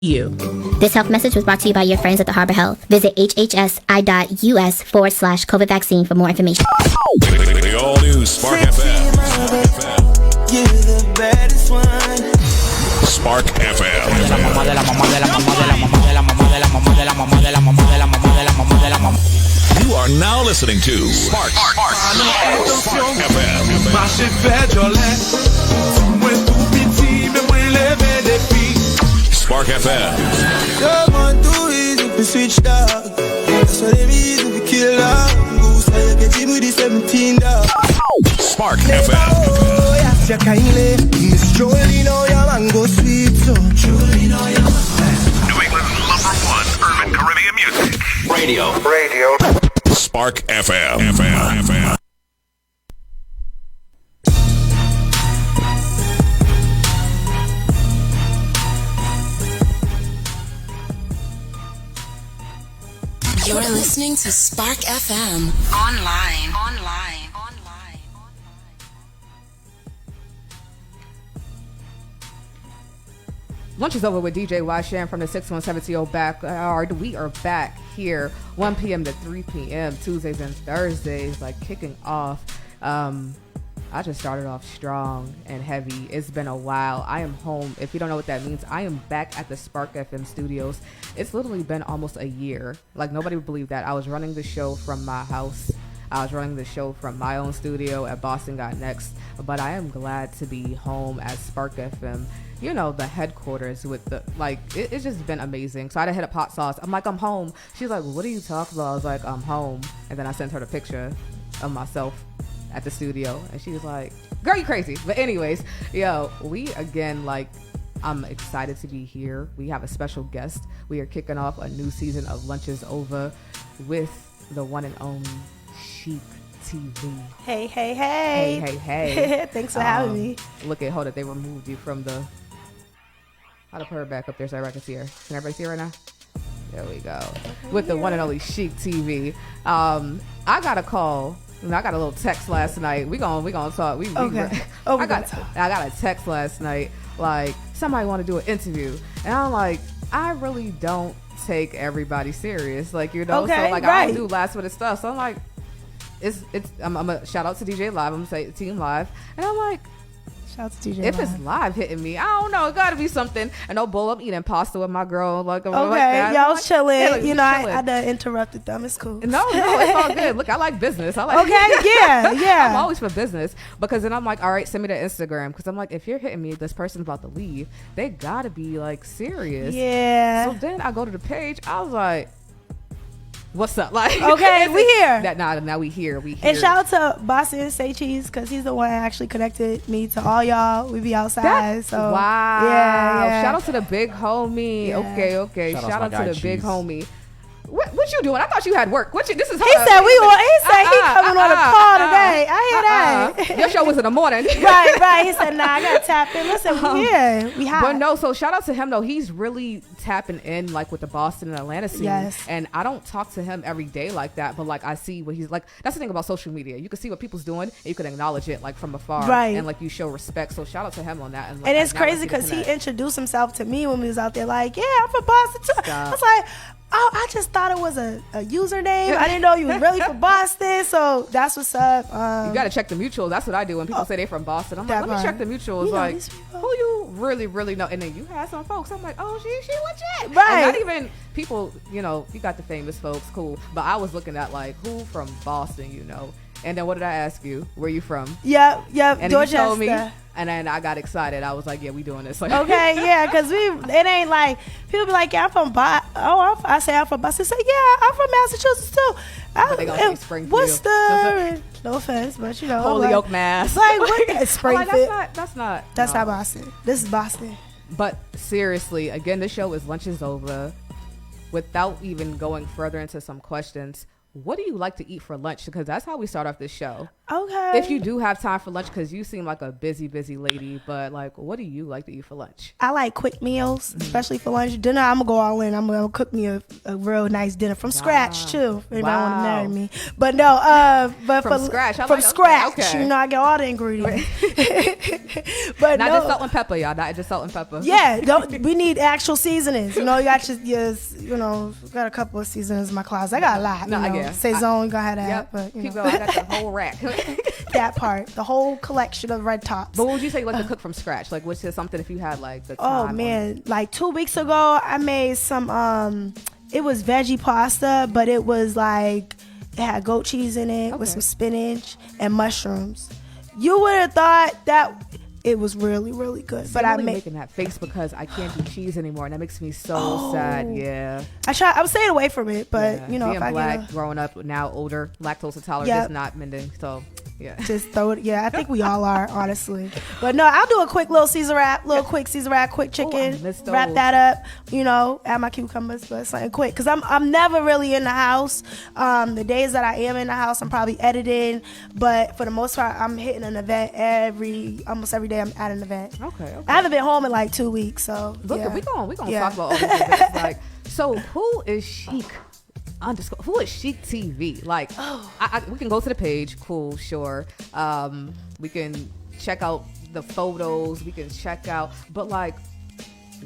You. This health message was brought to you by your friends at the Harbor Health. Visit hhsi.us/COVID vaccine for more information. The all-new Spark FM. You're the baddest one. Spark FM. You are now listening to Spark FM. Spark FM. Come on, do it if we switch dog. That's what they mean if we kill dog. Goose, I get him with the 17 dog. Spark FM. Oh, yes, you kindly. Miss Jolie, know your mango sweet, so Jolie, know your New England's #1 urban Caribbean music. Radio. Spark FM. You're listening to Spark FM. Online. Lunch is over with DJ Washan from the 617 backyard. We are back here 1 p.m. to 3 p.m. Tuesdays and Thursdays, like kicking off. I just started off strong and heavy. It's been a while. I am home. If you don't know what that means, I am back at the Spark FM studios. It's literally been almost a year. Like, nobody would believe that. I was running the show from my house. I was running the show from my own studio at Boston Got Next. But I am glad to be home at Spark FM. You know, the headquarters with the, like, it's just been amazing. So I had to hit up Hot Sauce. I'm like, I'm home. She's like, what are you talking about? I was like, I'm home. And then I sent her the picture of myself at the studio. And she was like, girl, you crazy. But anyways, yo, we again, like, I'm excited to be here. We have a special guest. We are kicking off a new season of Lunch is Over with the one and only Chic TV. Hey. Hey. Thanks for having me. Hold it. They removed you from the... I'll put her back up there so everybody can see her. Can everybody see her right now? There we go. With the one and only Chic TV. I got a call. I got a little text last night. We gonna talk. Okay. I got a text last night. Like, somebody want to do an interview, and I'm like, I really don't take everybody serious. Like, you know. Okay, so like, right. I don't do last minute stuff. So I'm like, I'm gonna shout out to DJ Live. I'm gonna say Team Live, and I'm like, shout out to DJ if Live. it's live hitting me, I don't know. It gotta be something. And no bull, I'm eating pasta with my girl. Like, Okay, that. y'all was chilling. Yeah, like, you know, chilling. I done interrupted them. It's cool. No, it's all good. Look, I like business. I like. Okay, yeah. I'm always for business, because then I'm like, all right, send me the Instagram, because I'm like, if you're hitting me, this person's about to leave, they gotta be like serious. Yeah. So then I go to the page. I was like, what's up? Like, Okay, we here. Now we here. And shout out to Boston Say Cheese, because he's the one that actually connected me to all y'all. We be outside. So wow. Yeah. Shout out to the big homie. Yeah. Okay. Shout out Shout to out my to guy, the big Cheese. homie. What you doing? I thought you had work. This is He said he coming on a call today. I hear that. Your show was in the morning. Right. He said, nah, I gotta tap in. Listen, we here. We hot. But no, so shout out to him though. He's really tapping in, like, with the Boston and Atlanta scene. Yes. And I don't talk to him every day like that, but like, I see what he's like. That's the thing about social media. You can see what people's doing, and you can acknowledge it, like, from afar. Right. And like, you show respect. So shout out to him on that. And, like, And it's now I crazy see the because he connect. introduced himself to me when we was out there. Like, yeah, I'm from Boston too. Stop. I was like, oh, I just thought it was a username. I didn't know you was really from Boston. So that's what's up. You gotta check the mutuals. That's what I do when people say they from Boston. I'm like, that let me part. check the mutuals. You know Like, these people. who you really know? And then you had some folks. I'm like, oh, she legit. Right. And not even people. You know, you got the famous folks, cool. But I was looking at, like, who from Boston, you know. And then what did I ask you? Where you from? Yep, And then you told me, Dorchester. and then I got excited. I was like, yeah, we doing this. Like, Okay, yeah, because it ain't like, people be like, yeah, I'm from I say I'm from Boston. Say, yeah, I'm from Massachusetts too. But they gonna say Springfield. Worcester. No offense, but you know. Holyoke, Mass. Like, what the I'm like, Springfield? that's not. That's no. not Boston. This is Boston. But seriously, again, this show is Lunch is Over. Without even going further into some questions, what do you like to eat for lunch? Because that's how we start off this show. Okay. If you do have time for lunch, because you seem like a busy lady, but like, what do you like to eat for lunch? I like quick meals, especially for lunch. Dinner, I'm gonna go all in. I'm gonna cook me a real nice dinner from scratch too. If anybody want to marry me, but no, but From scratch. From scratch. Okay. You know, I get all the ingredients. But Not no, just salt and pepper, y'all. Not just salt and pepper. yeah, we need actual seasonings. You know, you got got a couple of seasonings in my closet. I got a lot. No, you know, yeah. Saison, you gonna have that. Yep. But you Keep know. going. I got the whole rack. That part, the whole collection of red tops. But what would you say, like, to cook from scratch? Like, what's just something if you had like the time? Oh man, like 2 weeks ago, I made some. It was veggie pasta, but it was like it had goat cheese in it with some spinach and mushrooms. You would have thought that it was really, really good. But I'm really making that face because I can't do cheese anymore, and that makes me so sad. Yeah, I was staying away from it, but yeah. you know, being if I black, growing up now older, lactose intolerant, Yep. just not mending. So yeah, just throw it. Yeah, I think we all are, honestly. But no, I'll do a quick little Caesar wrap, quick chicken, missed wrap those. that up. You know, add my cucumbers, but something quick because I'm never really in the house. The days that I am in the house, I'm probably editing, but for the most part, I'm hitting an event almost every day. I'm at an event. Okay. I haven't been home in like 2 weeks, so Look, yeah. we gonna Yeah. talk about all these events. Like, so who is Chic? Who is Chic TV? Like, we can go to the page. Cool, sure. We can check out the photos. We can check out, but like,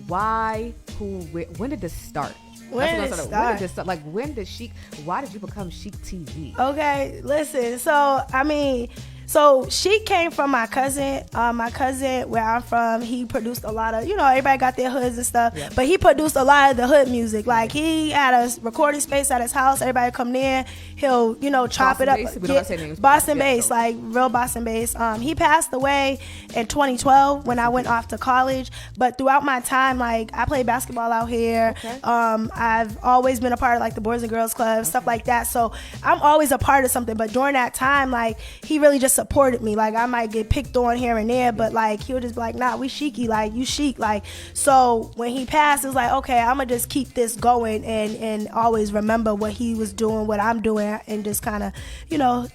why? Who? When did this start? When did it start? Like, when did Chic? Why did you become Chic TV? Okay, listen. So she came from my cousin. My cousin, where I'm from, he produced a lot of, everybody got their hoods and stuff, but he produced a lot of the hood music. Like, he had a recording space at his house. Everybody come there. He'll, chop Boston it up. bass? We don't gotta say names, but Boston yeah, bass, so- like real Boston bass. He passed away in 2012 when I went off to college. But throughout my time, like, I played basketball out here. Okay. I've always been a part of like the Boys and Girls Club, stuff like that. So I'm always a part of something. But during that time, like, he really just supported me. Like, I might get picked on here and there, but like, he would just be like, nah, we chicy, like, you chic. Like, so when he passed, it was like, okay, I'm gonna just keep this going and always remember what he was doing, what I'm doing, and just kind of,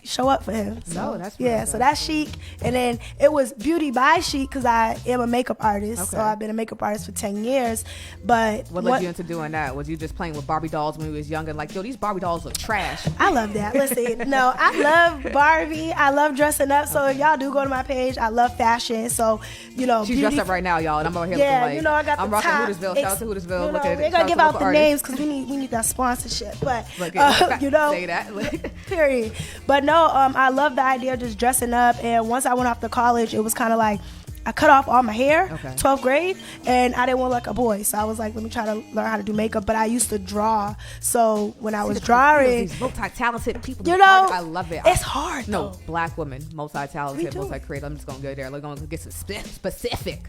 show up for him. So, No, that's yeah, really so good. that's Chic. And then it was Beauty by Chic because I am a makeup artist. So Okay. I've been a makeup artist for 10 years. But What led you into doing that? Was you just playing with Barbie dolls when you was younger? Like, yo, these Barbie dolls look trash. I love that. Listen, no, I love Barbie. I love dressing up. So if y'all do go to my page, I love fashion. So, She's dressed up right now, y'all, and I'm over here Yeah, looking like, I got I'm the rocking top. Hootersville. Shout out to Hootersville. Look at we it. ain't gonna Shout give to out local the artists. names because we need that sponsorship. But Look at say that. period. But no, I love the idea of just dressing up. And once I went off to college, it was kind of like I cut off all my hair, Okay. 12th grade, and I didn't want to look like a boy. So I was like, let me try to learn how to do makeup. But I used to draw. So when I was drawing, These multi-talented people. I love it. it's hard. No, though. black women, multi-talented, Me too. multi-creative. I'm just gonna go there. We're gonna get some specific.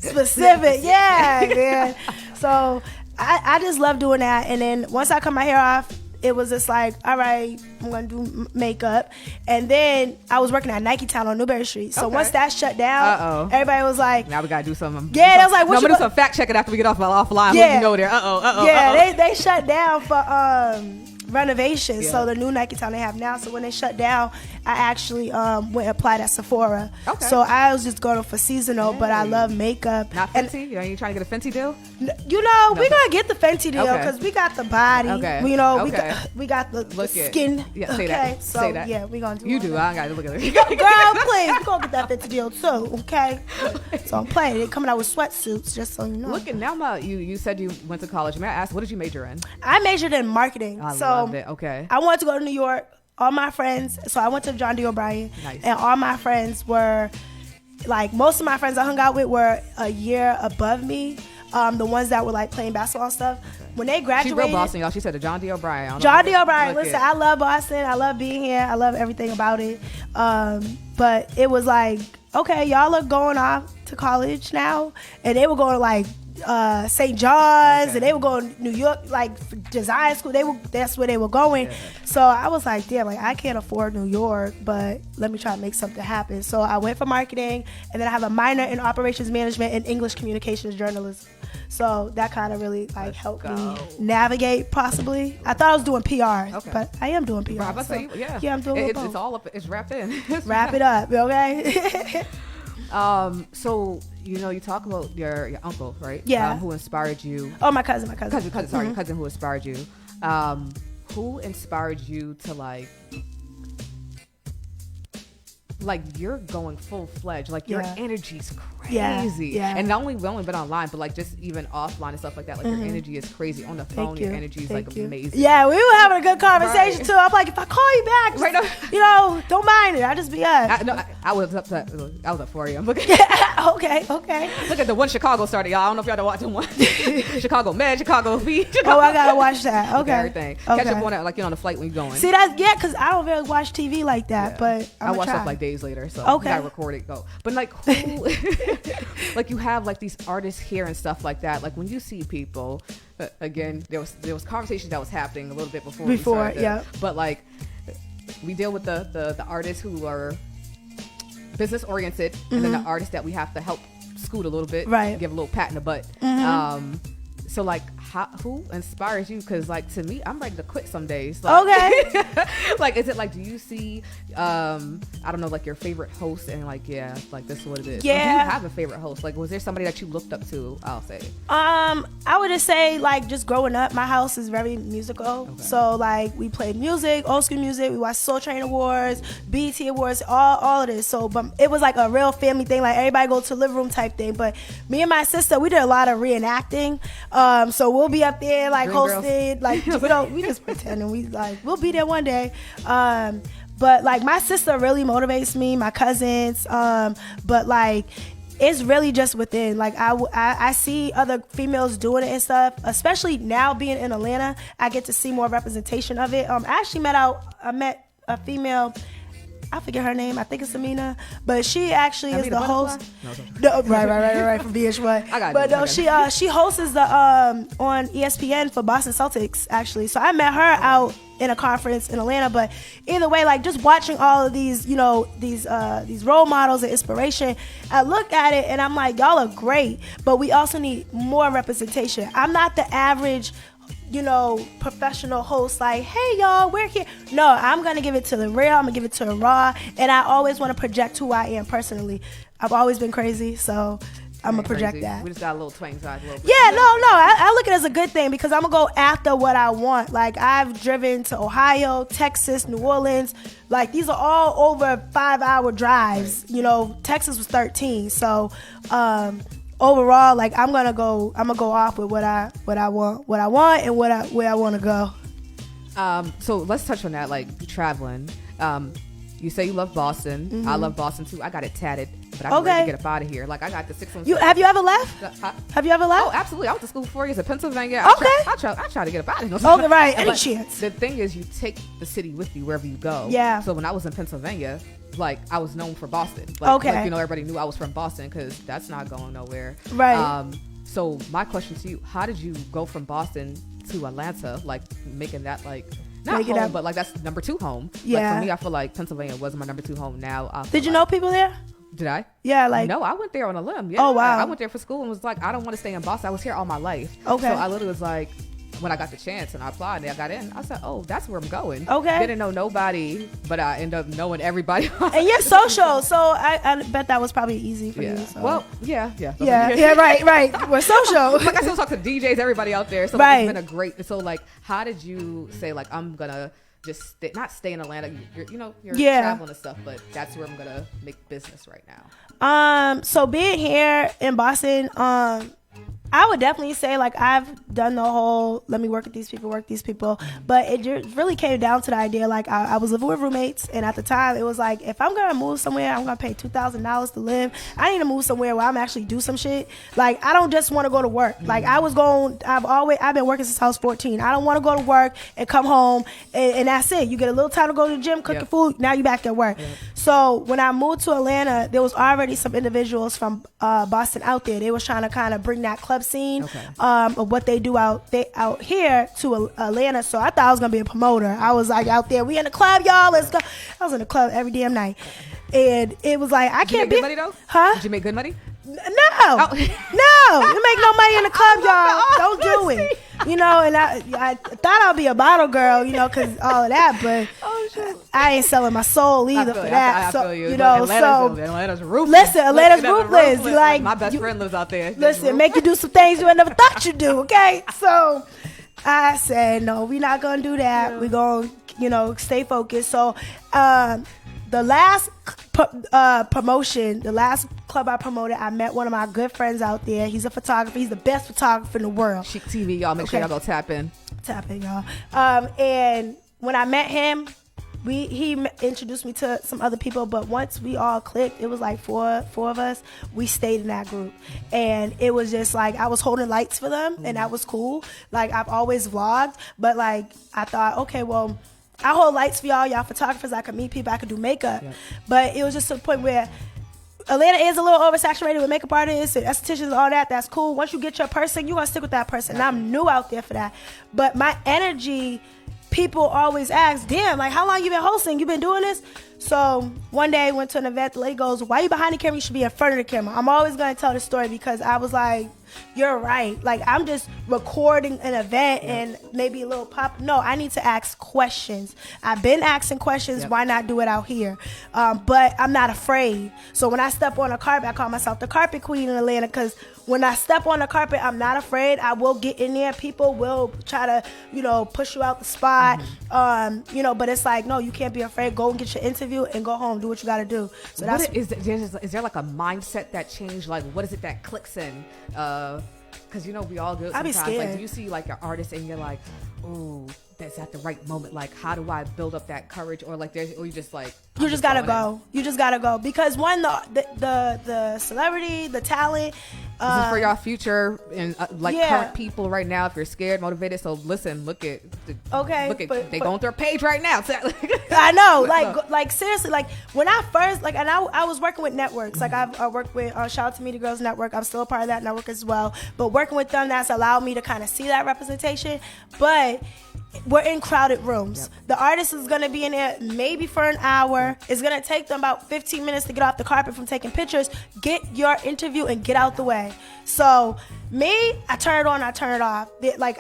Yeah, man. So I just love doing that. And then once I cut my hair off, it was just like, all right, I'm gonna do makeup. And then I was working at Nike Town on Newberry Street. So Okay. once that shut down, everybody was like, Now we gotta do something. Yeah, that was like, no, what I'm you gonna do go- some fact checking after we get offline. Yeah. You know there. yeah, they shut down for renovations. Yeah. So the new Nike Town they have now. So when they shut down, I actually went and applied at Sephora. Okay. So I was just going for seasonal, but I love makeup. Not And Fenty. You trying to get a Fenty deal? we're gonna get the Fenty deal Okay. because we got the body. Okay. We Okay. got the Look at skin. Yeah, say okay. that. So Say that. yeah, we gonna do You all do. that. I gotta look at it. Girl, please, we gonna get that Fenty deal too. Okay. So I'm playing. They coming out with sweatsuits, just so you know. Look at now. You said you went to college. May I ask, what did you major in? I majored in marketing. I so love it. Okay. I wanted to go to New York. All my friends, so I went to John D. O'Brien, Nice. and all my friends were, like, most of my friends I hung out with were a year above me. The ones that were like playing basketball and stuff. When they She graduated, real Boston, y'all. She said to John D. O'Brien. I don't John know. D. O'Brien, Look listen, it. I love Boston. I love being here. I love everything about it. But it was like, okay, y'all are going off to college now, and they were going to like St. John's, and they were going to New York, like for design school. That's where they were going. Yeah. So I was like, damn, like I can't afford New York, but let me try to make something happen. So I went for marketing, and then I have a minor in operations management and English communications journalism. So that kind of really like helped go. me navigate. Possibly, I thought I was doing PR, but I am doing PR. Right, I was about to say, yeah, I'm doing both. It's all up. It's wrapped in. Wrap it up, okay? So you talk about your uncle, right? Yeah. Who inspired you? Oh, my cousin. Your cousin who inspired you. Who inspired you to like you're going full-fledged, like your energy's crazy. Yeah. And not only we only been online, but like just even offline and stuff like that, like your energy is crazy. On the phone, your energy is like amazing. Yeah, we were having a good conversation too. I'm like, if I call you back, just, don't mind it. I just be up. I was up at 4 a.m. Look Okay. Look at the one Chicago started, y'all. I don't know if y'all know watching one. Chicago Med, Chicago V. Oh, I gotta watch that. Okay. Everything. Catch up on it, like on the flight when you're going. See, because I don't really watch TV like that, but I watch stuff like days later, so you gotta record it, go. But like, who, like you have like these artists here and stuff like that. Like when you see people, again, there was conversations that was happening a little bit before, yeah. But like, we deal with the artists who are business oriented, and then the artists that we have to help scoot a little bit, right? Give a little pat in the butt. So like, who inspires you? Because like to me, I'm ready to quit some days. Like, okay. Like, is it like, do you see, I don't know, like your favorite host and like, like this is what it is? Yeah. Or do you have a favorite host? Like, was there somebody that you looked up to? I'll say. I would just say like just growing up, my house is very musical. Okay. So like we played music, old school music. We watched Soul Train Awards, BET Awards, all of this. So, but it was like a real family thing. Like everybody go to the living room type thing. But me and my sister, we did a lot of reenacting. So we'll be up there like Dream hosted, girls. Like we just pretending we'll be there one day. But like my sister really motivates me, my cousins. But like it's really just within. Like I see other females doing it and stuff. Especially now being in Atlanta, I get to see more representation of it. I actually met a female. I forget her name. I think it's Amina, but she actually is the host. No, right from VH1. I got it. But no, she hosts the on ESPN for Boston Celtics actually. So I met her out in a conference in Atlanta. But either way, like just watching all of these, these role models and inspiration, I look at it and I'm like, y'all are great, but we also need more representation. I'm not the average professional host like, hey y'all, we're here. No, I'm gonna give it to the real, I'm gonna give it to the raw, and I always want to project who I am personally. I've always been crazy, so I'm gonna project that. We just got a little twang side. Yeah, no, I look at it as a good thing because I'm gonna go after what I want. Like I've driven to Ohio, Texas, New Orleans. Like these are all over 5-hour drives. Texas was 13, so overall, like I'm gonna go off with what I want and where I want to go. So let's touch on that, like traveling. You say you love Boston. Mm-hmm. I love Boston too. I got it tatted, but I'm ready to get up out of here. Like I got the 617. Have you ever left? Have you ever left? Oh, absolutely. I went to school for 4 years in Pennsylvania. Okay. I try to get up out of here. Okay, right. Any chance? The thing is, you take the city with you wherever you go. Yeah. So when I was in Pennsylvania, like I was known for Boston. Like, everybody knew I was from Boston because that's not going nowhere. Right. So my question to you: how did you go from Boston to Atlanta? Like making that like. Not home, but like that's number 2 home. Yeah. Like for me, I feel like Pennsylvania was my number 2 home. Now, did you know people there? Did I? Yeah, like no, I went there on a limb. Yeah. Oh wow. I went there for school and was like, I don't want to stay in Boston. I was here all my life. Okay. So I literally was like, when I got the chance and I applied and I got in, I said, oh, that's where I'm going. Okay. Didn't know nobody, but I ended up knowing everybody. And you're social, so I bet that was probably easy for you. So. Well, yeah. Right. We're social. Like I still talk to DJs, everybody out there. So like, it's been a great. So like, how did you say like I'm gonna just not stay in Atlanta? You're traveling and stuff, but that's where I'm gonna make business right now. So being here in Boston, I would definitely say like I've done the whole let me work with these people, but it just really came down to the idea like I was living with roommates, and at the time it was like if I'm gonna move somewhere, I'm gonna pay $2,000 to live. I need to move somewhere where I'm actually do some shit. Like I don't just want to go to work. Like I've been working since I was 14. I don't want to go to work and come home and that's it. You get a little time to go to the gym, cook your food, now you back at work. So when I moved to Atlanta, there was already some individuals from Boston out there. They was trying to kind of bring that club scene of what they do out here to Atlanta. So I thought I was gonna be a promoter. I was like out there, we in the club, y'all, let's go. I was in the club every damn night, and it was like I can't be. Did you make good money though? Huh? Did you make good money? No, you make no money in the club, y'all. Don't do it. You know, and I thought I'd be a bottle girl, you know, because all of that, but I ain't selling my soul either for that. I feel you. You know, Atlanta's ruthless. Listen, Atlanta's ruthless. Like my best friend lives out there. Listen, make you do some things you never thought you'd do. Okay, so I said no, we're not gonna do that. Yeah. We're gonna, you know, stay focused. So, the last promotion, the last club I promoted, I met one of my good friends out there. He's a photographer. He's the best photographer in the world. Chic TV, y'all. Make sure y'all go tap in. Tap in, y'all. And when I met him, he introduced me to some other people. But once we all clicked, it was like four of us. We stayed in that group, and it was just like I was holding lights for them, and that was cool. Like I've always vlogged, but like I thought, okay, well, I hold lights for y'all photographers. I could meet people, I could do makeup. Yep. But it was just to the point where Atlanta is a little oversaturated with makeup artists and estheticians and all that. That's cool. Once you get your person, you're going to stick with that person. And I'm new out there for that. But my energy, people always ask, damn, like, how long you been hosting? You been doing this? So one day I went to an event. The lady goes, why you behind the camera? You should be in front of the camera. I'm always going to tell the story because I was like, you're right. Like, I'm just recording an event and maybe a little pop. No, I need to ask questions. I've been asking questions. Why not do it out here? But I'm not afraid. So when I step on a carpet, I call myself the carpet queen in Atlanta because when I step on the carpet, I'm not afraid. I will get in there. People will try to, you know, push you out the spot. You know, but it's like, no, you can't be afraid. Go and get your interview and go home. Do what you got to do. So that's is there like a mindset that changed? Like, what is it that clicks in? Because, you know, we all do it sometimes. Like, do you see like an artist and you're like, oh, that's at the right moment. Like, how do I build up that courage? Or like, or you just like, you just gotta go. You just gotta go because one, the celebrity, the talent. This is for y'all future and current people right now. If you're scared, motivated, so listen. Look at they going through a page right now. I know, like seriously, like when I first and I was working with networks. Like I worked with shout out to Media Girls Network. I'm still a part of that network as well. But working with them, that's allowed me to kind of see that representation. But we're in crowded rooms. Yep. The artist is going to be in there maybe for an hour. It's going to take them about 15 minutes to get off the carpet from taking pictures. Get your interview and get out the way. So me, I turn it on, I turn it off. Like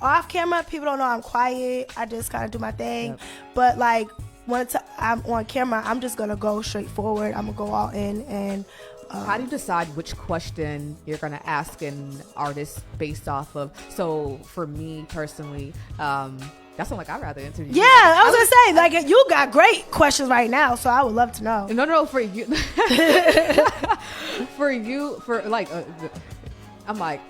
off camera, people don't know I'm quiet. I just kind of do my thing. Yep. But like when I'm on camera, I'm just going to go straight forward. I'm going to go all in and how do you decide which question you're going to ask an artist based off of? So for me personally, that's not like I'd rather interview. Yeah, I was going to say, like, you got great questions right now, so I would love to know. No, for you. I'm like,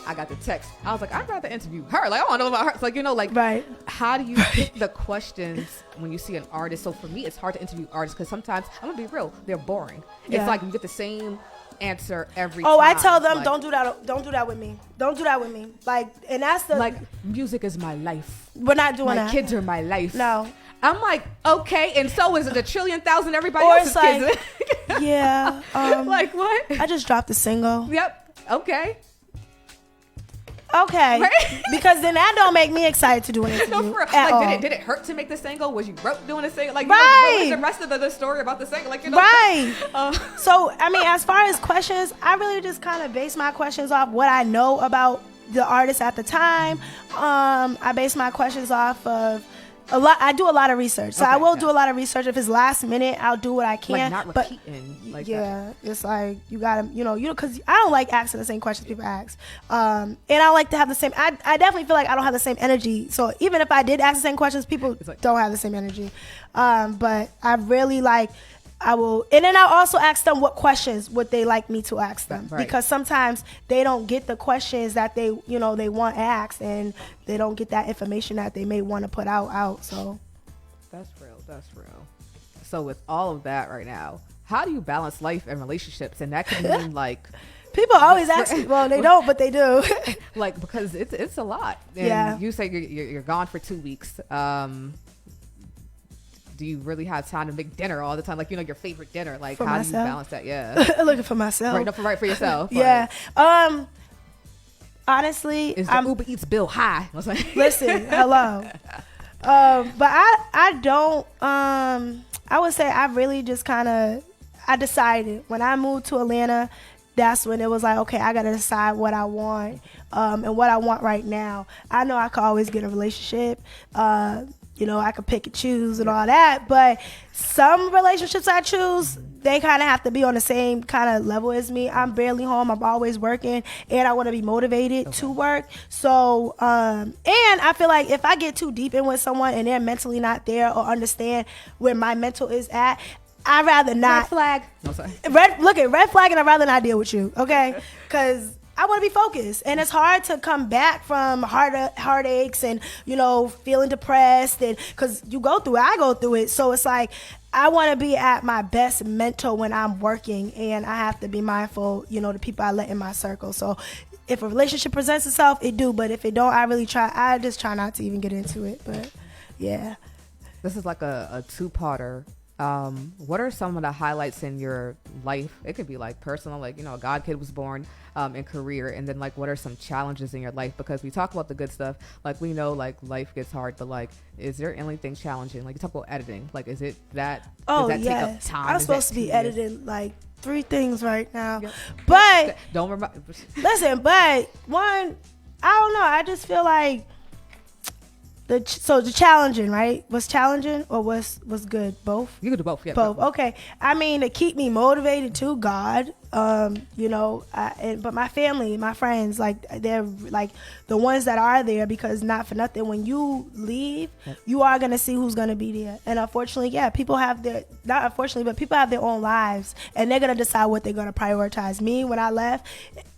I got the text. I was like, I'd rather interview her. Like, I want to know about her. It's like, you know, like, right. How do you pick the questions when you see an artist? So for me, it's hard to interview artists because sometimes, I'm going to be real, they're boring. Yeah. It's like you get the same answer every time. I tell them, like, don't do that with me. Don't do that with me. Like, and that's the... Like, music is my life. We're not doing that. My kids are my life. No. I'm like, okay, and so is it a trillion thousand everybody else's kids. Yeah. Like, what? I just dropped a single. Yep. Okay. Okay, right? Because then that don't make me excited to do an interview. No, for real. Like, did it hurt to make the single? Was you broke doing a single? Like, right. What was the rest of the story about the single? Like, you know, right. So, I mean, as far as questions, I really just kind of base my questions off what I know about the artist at the time. I base my questions off of I do a lot of research, so I will do a lot of research. If it's last minute, I'll do what I can. Like not repeating. Like yeah, it's like you gotta, you know, because I don't like asking the same questions people ask, and I like to have the same. I definitely feel like I don't have the same energy. So even if I did ask the same questions, people don't have the same energy. But I really like. I will, and then I'll also ask them what questions would they like me to ask them, because sometimes they don't get the questions that they want asked, and they don't get that information that they may want to put out. So that's real. So with all of that right now, how do you balance life and relationships? And that can mean like people always ask me. Well, they don't, but they do. Like, because it's a lot. And you say you're gone for 2 weeks. Do you really have time to make dinner all the time? Like, you know, your favorite dinner. Like, for how myself. do you balance that? Yeah. Looking for myself. Right for yourself. Yeah. Honestly, is the Uber Eats bill high? Listen, hello. But I don't. I would say I really just kind of. I decided when I moved to Atlanta, that's when it was like, okay, I got to decide what I want and what I want right now. I know I could always get a relationship. You know, I could pick and choose and all that. But some relationships I choose, they kind of have to be on the same kind of level as me. I'm barely home. I'm always working. And I want to be motivated to work. So, and I feel like if I get too deep in with someone and they're mentally not there or understand where my mental is at, I'd rather not. Red flag. No, sorry. Red flag, and I'd rather not deal with you, okay? Because I want to be focused, and it's hard to come back from heartaches and, you know, feeling depressed, and because you go through it, I go through it. So it's like I want to be at my best mental when I'm working, and I have to be mindful, you know, the people I let in my circle. So if a relationship presents itself, it do, but if it don't, I just try not to even get into it. But yeah, this is like a two-parter. What are some of the highlights in your life? It could be like personal, like, you know, a God kid was born, in career, and then like what are some challenges in your life? Because we talk about the good stuff, like we know like life gets hard, but like is there anything challenging? Like you talk about editing, like is it that? Oh, does that yes. take up time? I'm supposed to be editing like 3 things right now, Yep. but don't remember. listen, but one, I don't know. I just feel like the challenging, right? Was challenging or was good? Both. You can do both. Yeah, Both. Okay. I mean, to keep me motivated too, God. You know, but my family, my friends, like they're like the ones that are there, because not for nothing, when you leave, you are gonna see who's gonna be there. And unfortunately, yeah, people have not unfortunately, but people have their own lives, and they're gonna decide what they're gonna prioritize. Me, when I left,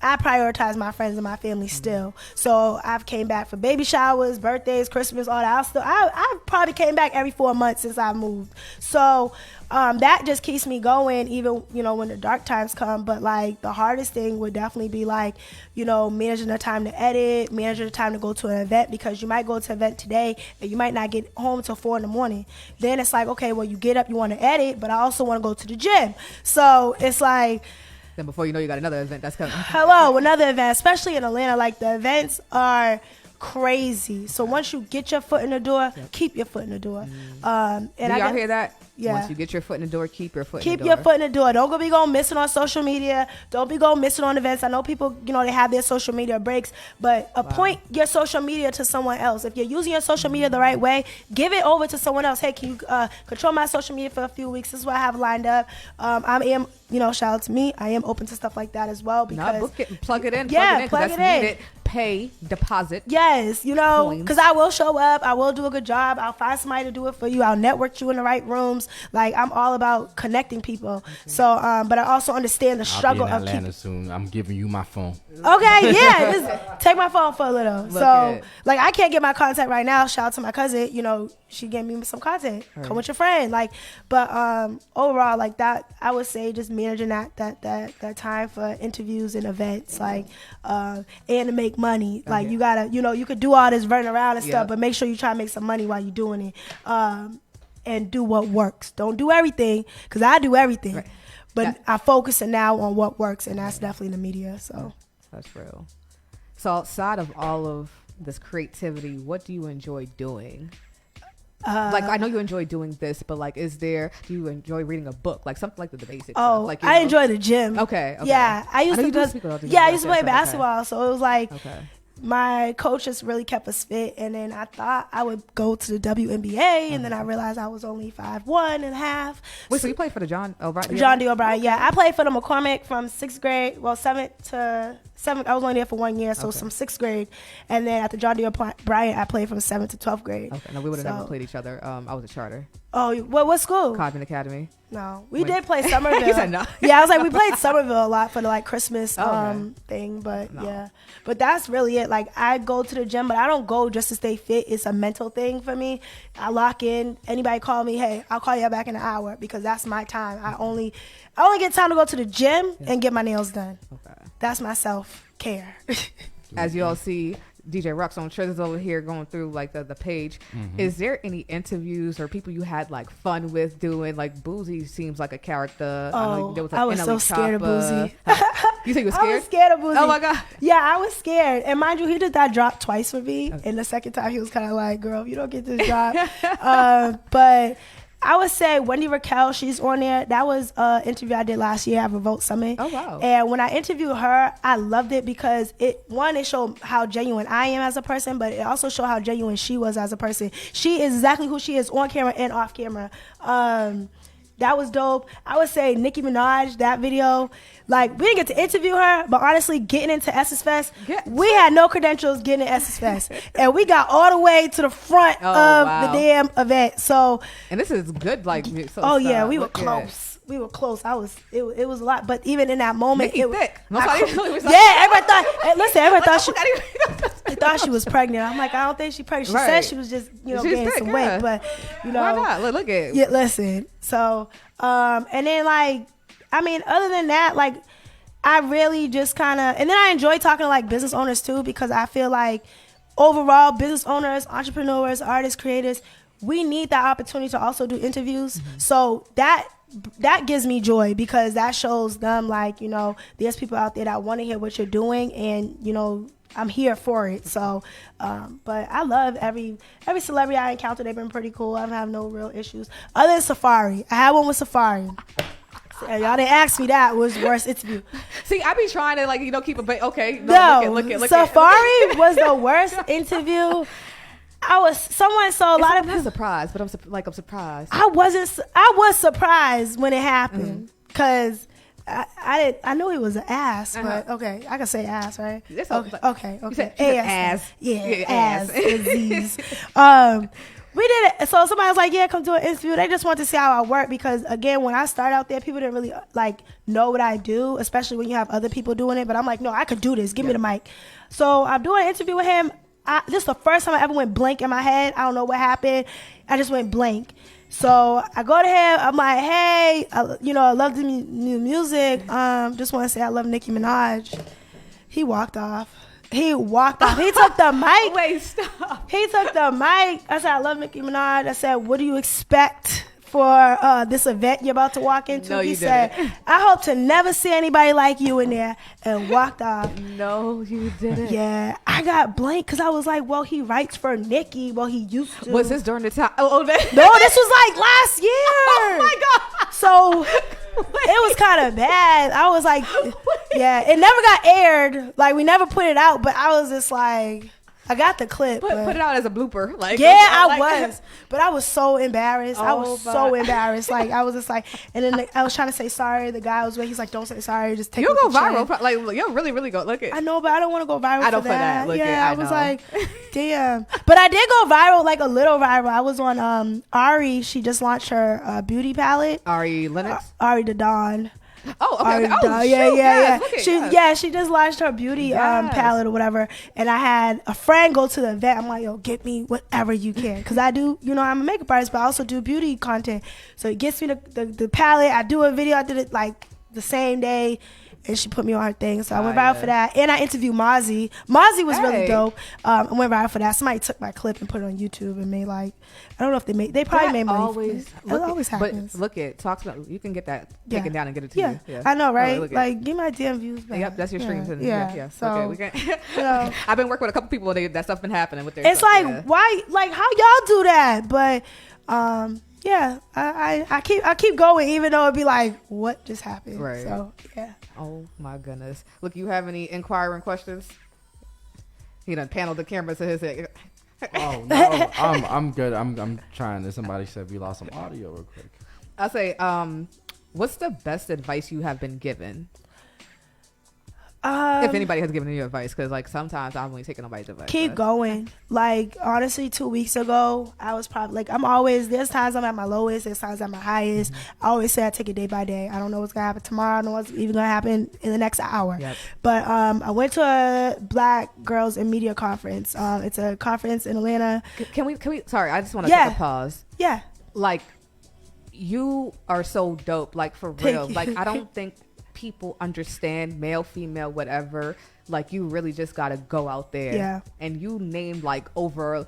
I prioritized my friends and my family still. So I've came back for baby showers, birthdays, Christmas, all that. I probably came back every 4 months since I moved. So that just keeps me going, even, you know, when the dark times come. But like the hardest thing would definitely be like, you know, managing the time to edit, managing the time to go to an event, because you might go to an event today and you might not get home till 4 a.m. Then it's like, okay, well, you get up, you want to edit, but I also want to go to the gym. So it's like, then before you know, you got another event that's coming. Hello, another event, especially in Atlanta. Like the events are crazy. So once you get your foot in the door, keep your foot in the door. And Do y'all hear that? Yeah. Once you get your foot in the door, keep your foot in the door. Keep your foot in the door. Don't be going missing on social media. Don't be going missing on events. I know people, you know, they have their social media breaks, but appoint your social media to someone else. If you're using your social media the right way, give it over to someone else. Hey, can you control my social media for a few weeks? This is what I have lined up. I am, you know, shout out to me. I am open to stuff like that as well. Because Not book it and plug it in. Yeah, plug it in. 'Cause that's needed. Pay, deposit. Yes, you know, Coins. because I will show up. I will do a good job. I'll find somebody to do it for you. I'll network you in the right rooms. Like, I'm all about connecting people. So, but I also understand the struggle I'll be in of Atlanta soon. I'm giving you my phone. Okay, yeah, just take my phone for a little. Look So, at- like, I can't get my content right now. Shout out to my cousin. You know, she gave me some content. Come with your friend. Like, but overall, like that, I would say just managing that time for interviews and events, like, and to make money. Like, you gotta, you know, you could do all this running around and stuff, but make sure you try to make some money while you're doing it. And do what works. Don't do everything, because I do everything. Right. But I'm focusing now on what works, and that's definitely the media. So That's real. So outside of all of this creativity, what do you enjoy doing? Like, I know you enjoy doing this, but like, do you enjoy reading a book? Like something like the basics. Oh, like, I enjoy the gym. Okay. Yeah, I used know to you do just, speak about the yeah, I gym. used to play Okay. basketball, so it was like Okay. my coach just really kept us fit, and then I thought I would go to the WNBA, and then I realized I was only 5'1" and a half. Wait, so you played for the John O'Brien? John D. O'Brien, yeah. I played for the McCormick from 6th grade, well, 7th to 7th. I was only there for 1 year, so from 6th grade. And then at the John D. O'Brien, I played from 7th to 12th grade. Okay. No, we would have never So- played each other. I was a charter. Oh, what school? Codman Academy. No, we Wait. did play Somerville. He said no. Yeah, I was like, we played Somerville a lot for the like Christmas Okay. thing, but No. yeah, but that's really it. Like, I go to the gym, but I don't go just to stay fit. It's a mental thing for me. I lock in. Anybody call me, hey, I'll call you back in an hour, because that's my time. I only get time to go to the gym and get my nails done. Okay. That's my self care. As you all see, DJ Rux on Treasures over here going through like the page. Is there any interviews or people you had like fun with doing? Like Boozy seems like a character. Oh, there was, I was so scared of Boozy. You think you were I scared? was scared of Boozy. Oh my God. Yeah, I was scared. And mind you, he did that drop twice for me. And the second time he was kind of like, girl, if you don't get this drop. But I would say Wendy Raquel, she's on there. That was an interview I did last year at Revolt Summit. Oh, wow. And when I interviewed her, I loved it because it showed how genuine I am as a person, but it also showed how genuine she was as a person. She is exactly who she is on camera and off camera. That was dope. I would say Nicki Minaj, that video. Like, we didn't get to interview her, but honestly, getting into Essence Fest, we had no credentials getting into Essence Fest. And we got all the way to the front of the damn event. So, and this is good, like, yeah, we were close. We were close. It was a lot. But even in that moment, Nicki thick. Everybody thought, everybody thought she was pregnant. I'm like, I don't think she's pregnant. She said she was just, gaining some weight. But, why not? Look at it. Yeah, listen. So, and then, like, I mean, other than that, like, I really just kind of, and then I enjoy talking to, like, business owners, too, because I feel like overall, business owners, entrepreneurs, artists, creators, we need that opportunity to also do interviews. Mm-hmm. So that gives me joy because that shows them, like, there's people out there that want to hear what you're doing, and, I'm here for it. So, but I love every celebrity I encounter. They've been pretty cool. I don't have no real issues. Other than Safari. I had one with Safari. Y'all didn't ask me that was the worst interview. See, I be trying to, like, keep a okay. No, look at Safari was the worst interview. A lot of people surprised, but I'm surprised. I was surprised when it happened because I knew he was an ass, but okay, I can say ass, right? Okay. Ass. Yeah, ass. Disease. We did it. So somebody was like, yeah, come do an interview. They just want to see how I work because, again, when I started out there, people didn't really, like, know what I do, especially when you have other people doing it. But I'm like, no, I could do this. Give me the mic. So I'm doing an interview with him. This is the first time I ever went blank in my head. I don't know what happened. I just went blank. So I go to him. I'm like, hey, I love the new music. Just want to say I love Nicki Minaj. He walked off. He took the mic. Wait, stop. He took the mic. I said, I love Nicki Minaj. I said, what do you expect for this event you're about to walk into? No, he said, I hope to never see anybody like you in there, and walked off. No, you didn't. Yeah, I got blank because I was like, well, he writes for Nicki. Well, he used to. Was this during the time? No, this was like last year. Oh my God. So it was kind of bad. I was like, yeah, it never got aired. Like, we never put it out, but I was just like, I got the clip. Put it out as a blooper. Like, yeah, I was. But I was so embarrassed. I was so embarrassed. Like, I was just like, and then I was trying to say sorry. The guy was he's like, don't say sorry. Just take it. You'll go viral. Like, you'll really, really go. Look at. I know, but I don't want to go viral. I don't for that. Look yeah, I was like, damn. But I did go viral, like a little viral. I was on Ari. She just launched her beauty palette. Ari Lennox. Ari the Dawn. Oh, okay. Yeah. She just launched her beauty palette or whatever, and I had a friend go to the event. I'm like, yo, get me whatever you can, because I do, I'm a makeup artist, but I also do beauty content. So it gets me the palette. I do a video. I did it like the same day, and she put me on her thing. So I went viral for that, and I interviewed Mozzie. Mozzie was really dope. I went viral for that. Somebody took my clip and put it on YouTube and made like, I don't know if they probably made money. It always happens. But look at talks about, you can get that taken down and get it to you. Yeah, I know, right? Like, give my damn views back. Yep, that's your streams. Yeah. So okay, we can, I've been working with a couple people that stuff's been happening with their. It's stuff, like why? Like, how y'all do that? But yeah, I keep going even though it'd be like, what just happened? Right. So yeah. Oh my goodness. Look, you have any inquiring questions? He done paneled the camera to his head. Oh no, I'm good. I'm trying. Somebody said we lost some audio real quick. I'll say, what's the best advice you have been given? If anybody has given you advice, because like sometimes I'm only taking nobody's advice. Keep going. Like, honestly, 2 weeks ago, I was probably like, there's times I'm at my lowest, there's times I'm at my highest. I always say I take it day by day. I don't know what's gonna happen tomorrow. I don't know what's even gonna happen in the next hour. Yep. But I went to a Black Girls in Media conference. It's a conference in Atlanta. Can we? Sorry, I just want to take a pause. Yeah. Like, you are so dope. Like, for real. Like, I don't think people understand, male, female, whatever. Like, you really just gotta go out there. Yeah. And you named like over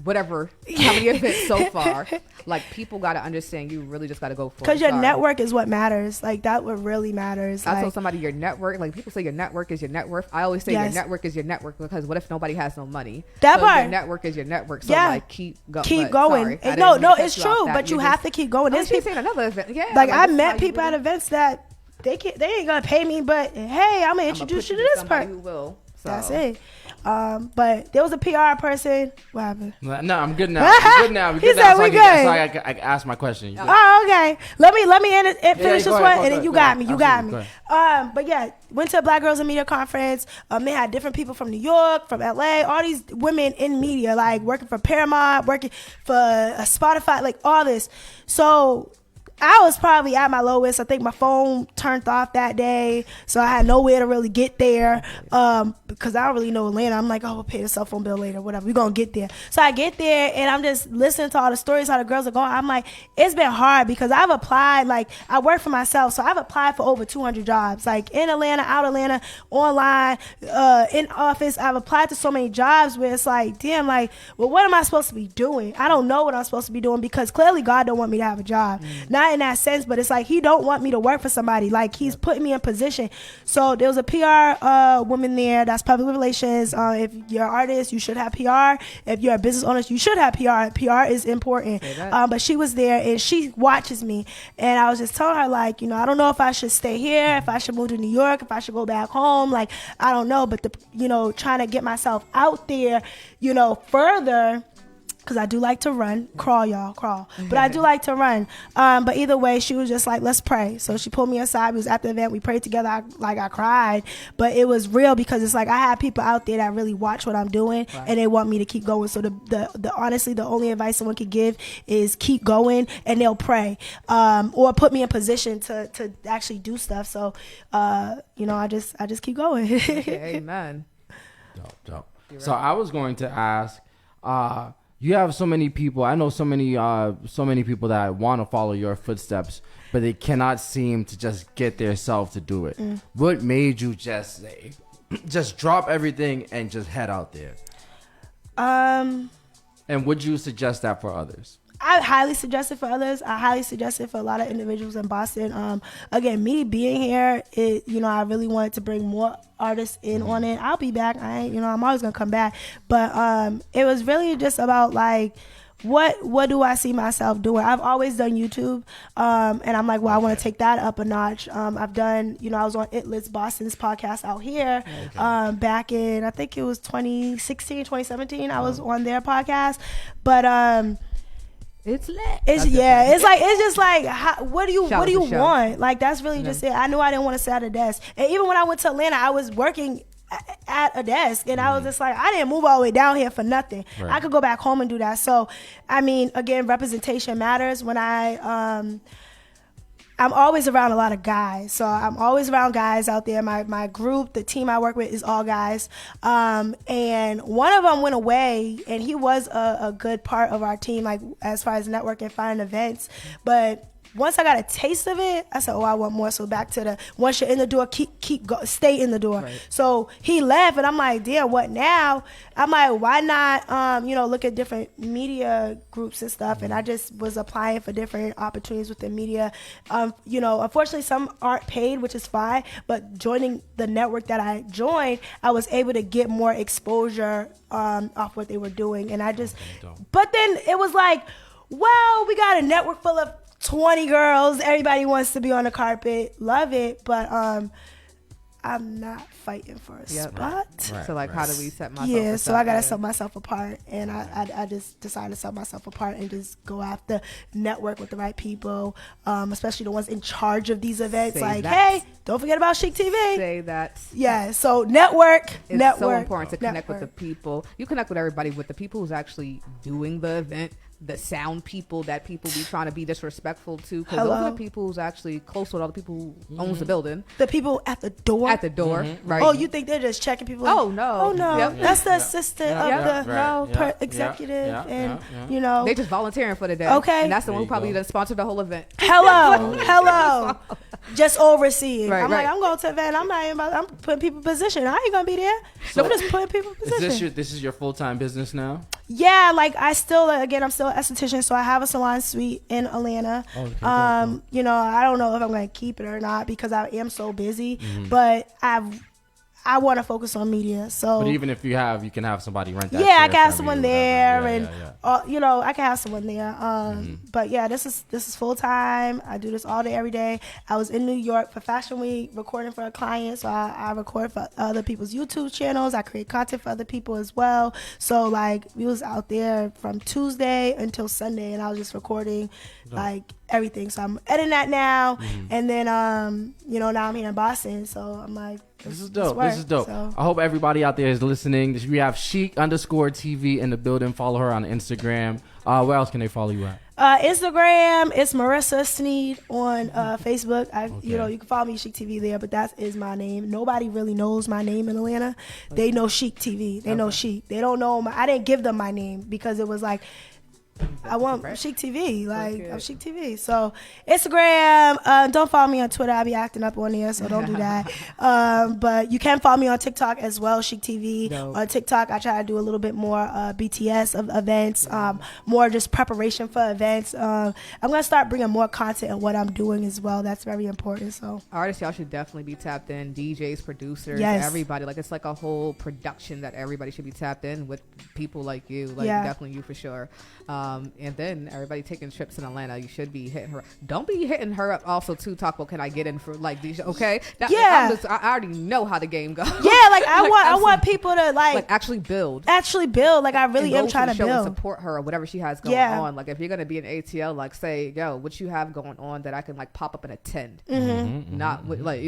whatever, how many events so far. Like, people got to understand you really just got to go for it. Because your network is what matters. Like, that what really matters. I like, told somebody your network, like people say your network is your net worth. I always say your network is your network, because what if nobody has no money? That so part. your network is your network. So like keep going. Sorry, no, it's true. But you have to keep going. There's people saying another event. Yeah. Like I met people at events that they ain't gonna pay me, but hey, I'm gonna introduce you to this person. Who will. So. That's it. But there was a PR person. What happened? No, I'm good now. I'm good now. He said we good. So I can ask my question. Oh, okay. Let me finish this one, and then you got me. But yeah, went to a Black Girls in Media conference. They had different people from New York, from LA, all these women in media, like working for Paramount, working for Spotify, like all this. So I was probably at my lowest. I think my phone turned off that day, so I had nowhere to really get there because I don't really know Atlanta. I'm like, oh, we'll pay the cell phone bill later, whatever. We're going to get there. So I get there, and I'm just listening to all the stories, how the girls are going. I'm like, it's been hard because I've applied. Like, I work for myself, so I've applied for over 200 jobs, like in Atlanta, out Atlanta, online, in office. I've applied to so many jobs where it's like, damn, like, well, what am I supposed to be doing? I don't know what I'm supposed to be doing because clearly God don't want me to have a job. Not in that sense, but it's like he don't want me to work for somebody. Like, he's putting me in position. So there was a PR woman there that's public relations. If you're an artist, you should have PR. If you're a business owner, you should have PR. PR is important. But she was there and she watches me, and I was just telling her, like, you know, I don't know if I should stay here, if I should move to New York, if I should go back home. Like, I don't know, but trying to get myself out there, further. Because I do like to run. Crawl, y'all, crawl. But I do like to run. But either way, she was just like, let's pray. So she pulled me aside. We was at the event. We prayed together. I cried. But it was real because it's like I have people out there that really watch what I'm doing, and they want me to keep going. So the honestly, the only advice someone could give is keep going, and they'll pray. Or put me in position to actually do stuff. So, I just keep going. Okay, amen. Dope. So I was going to ask, you have so many people. I know so many people that want to follow your footsteps, but they cannot seem to just get their self to do it. What made you just drop everything and just head out there? And would you suggest that for others? I highly suggest it for others. I highly suggest it for a lot of individuals in Boston. Again, me being here, I really wanted to bring more artists in on it. I'll be back. I'm always gonna come back. But it was really just about like, what do I see myself doing? I've always done YouTube, and I'm like, well, I want to take that up a notch. I've done, I was on It Lit Boston's podcast out here back in, I think it was 2016, 2017. I was on their podcast, but it's lit. It's just like, what do you want? Like, that's really just it. I knew I didn't want to sit at a desk, and even when I went to Atlanta, I was working at a desk, and I was just like, I didn't move all the way down here for nothing. I could go back home and do that. So, I mean, again, representation matters. When I'm always around a lot of guys. So I'm always around guys out there. My group, the team I work with is all guys. And one of them went away, and he was a good part of our team, like as far as networking, finding events. But once I got a taste of it, I said, I want more. So back to once you're in the door, stay in the door. Right. So he left, and I'm like, damn, what now? I'm like, why not, look at different media groups and stuff. And I just was applying for different opportunities within media. Unfortunately, some aren't paid, which is fine. But joining the network that I joined, I was able to get more exposure off what they were doing. And but then it was like, well, we got a network full of 20 girls, everybody wants to be on the carpet, love it, but I'm not fighting for a spot. Right. So how do we set myself apart? So I gotta set myself apart, and I just decided to set myself apart and just go after network with the right people, especially the ones in charge of these events. Hey, don't forget about Chic TV. Say that. Yeah, so network. It's so important to connect with the people. You connect with everybody, with the people who's actually doing the event, the sound people that people be trying to be disrespectful to, because those are the people who's actually close with all the people who owns the building. The people at the door. Right. Oh, you think they're just checking people? Oh no. Yep. That's the assistant of the executive, and they just volunteering for the day. Okay, and that's the one who probably sponsored the whole event. Hello. Just overseeing. Right, like, I'm going to an event. I'm putting people in position. I ain't gonna be there. So I'm just putting people in position. This is your full-time business now? Yeah, like I'm still an esthetician, so I have a salon suite in Atlanta. Oh, okay, cool. You know, I don't know if I'm gonna keep it or not because I am so busy, but I want to focus on media. So, But even if you can have somebody rent that. yeah, I chair can have from someone you, there, whatever. and you know, I can have someone there. But yeah, this is full time. I do this all day, every day. I was in New York for Fashion Week recording for a client, so I record for other people's YouTube channels. I create content for other people as well. So like we was out there from Tuesday until Sunday, and I was just recording like everything. So I'm editing that now, and then you know, now I'm here in Boston, so I'm like. This is dope. This is dope. So. I hope everybody out there is listening. We have Chic_TV in the building. Follow her on Instagram. Where else can they follow you at? Instagram, it's Marissa Sneed. On Facebook, you know, you can follow me Chic TV there, but that is my name. Nobody really knows my name in Atlanta. They know Chic TV. They know Chic. They don't know I didn't give them my name because it was like, I want Chic TV, like I'm Chic TV. So Instagram, don't follow me on Twitter. I be acting up on there, so don't do that. But you can follow me on TikTok as well, Chic TV. Dope. On TikTok, I try to do a little bit more BTS of events, more just preparation for events. I'm gonna start bringing more content on what I'm doing as well. That's very important. So Artists, y'all should definitely be tapped in. DJs, producers, Yes. everybody. Like it's like a whole production that everybody should be tapped in with people like you. Like Yeah. definitely you for sure. And then everybody taking trips in Atlanta. You should be hitting her up. Don't be hitting her up also too. Talk about, can I get in for like these? Okay. Yeah. I already know how the game goes. yeah, like I want absolutely. people to Like actually build. Like I really And am go trying the to show and build. support her or whatever she has going Yeah. on. Like if you're gonna be an ATL, like say, yo, what you have going on that I can like pop up and attend. Not with, like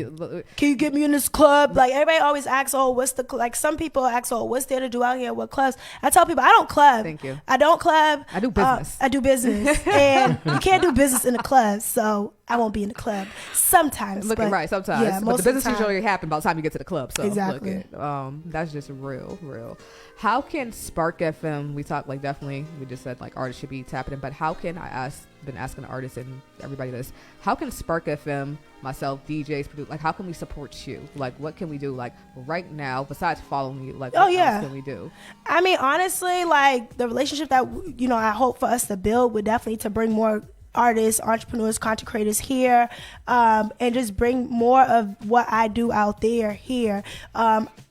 Can you get me in this club? Like everybody always asks, oh, what's the like? Some people ask, oh, what's there to do out here? What clubs? I tell people I don't club. Thank you. I don't club. I do business. I do business, and you can't do business in a club, so I won't be in the club sometimes. looking but right sometimes. Yeah, but most the business of the time. usually happen by the time you get to the club. So Exactly. look it. That's just real. How can Spark FM? We talk like definitely. We just said like artists should be tapping in, but how can been asking the artists and everybody this? How can Spark FM, myself, DJs, produce, like how can we support you? Like what can we do? Like right now, besides following you, like what else can we do? I mean, honestly, like the relationship that you know I hope for us to build would definitely to bring more artists, entrepreneurs, content creators here, and just bring more of what I do out there here.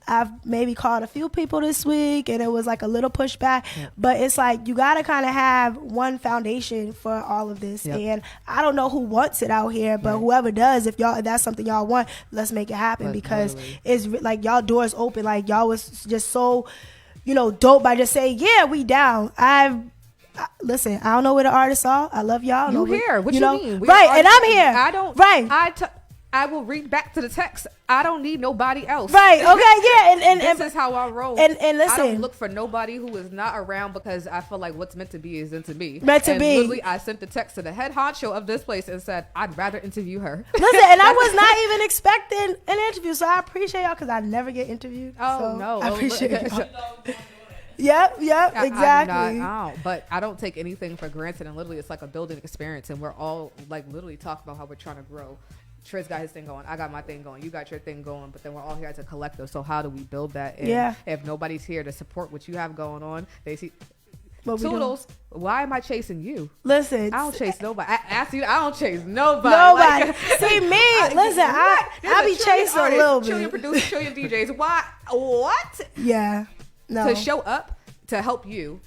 I've maybe called a few people this week and it was like a little pushback, but it's like you gotta kind of have one foundation for all of this. And I don't know who wants it out here, but whoever does, if that's something y'all want, let's make it happen because it's like y'all doors open. Like y'all was just so, you know, dope by just saying, yeah, we down. Listen, I don't know where the artists are. I love y'all. You here? What you mean? We Right, are and I'm artists. here. I don't. Right. I will read back to the text. I don't need nobody else. Right. Okay. Yeah. And this is how I roll. And listen, I don't look for nobody who is not around because I feel like what's meant to be is meant to be. Meant to and be. Literally, I sent the text to the head honcho of this place and said I'd rather interview her. Listen, and I was not even expecting an interview, so I appreciate y'all because I never get interviewed. Oh so no! I appreciate y'all. I Yep. Exactly. But I don't take anything for granted, and literally, it's like a building experience, and we're all like literally talking about how we're trying to grow. Triz got his thing going. I got my thing going. You got your thing going. But then we're all here as a collective. So how do we build that? And if nobody's here to support what you have going on, they see. Toodles, why am I chasing you? Listen, I don't chase nobody. I ask you, I don't chase nobody. Like, see me. Listen, I be chasing a little bit. Trillion producers, trillion DJs. Why? What? Yeah. No. To show up to help you.